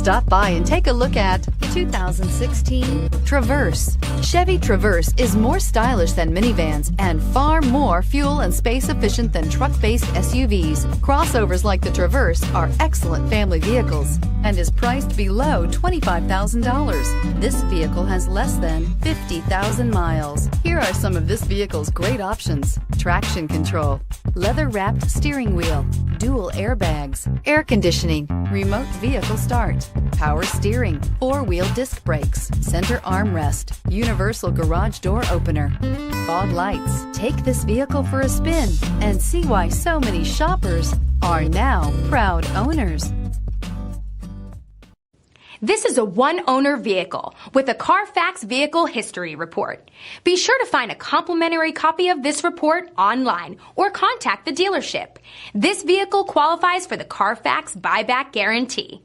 Stop by and take a look at the 2016 Traverse. Chevy Traverse is more stylish than minivans and far more fuel and space efficient than truck-based SUVs. Crossovers like the Traverse are excellent family vehicles and is priced below $25,000. This vehicle has less than 50,000 miles. Here are some of this vehicle's great options: traction control, leather-wrapped steering wheel, dual airbags, air conditioning, remote vehicle start, power steering, four-wheel disc brakes, center armrest, universal garage door opener, fog lights. Take this vehicle for a spin and see why so many shoppers are now proud owners. This is a one-owner vehicle with a Carfax Vehicle History Report. Be sure to find a complimentary copy of this report online or contact the dealership. This vehicle qualifies for the Carfax Buyback Guarantee.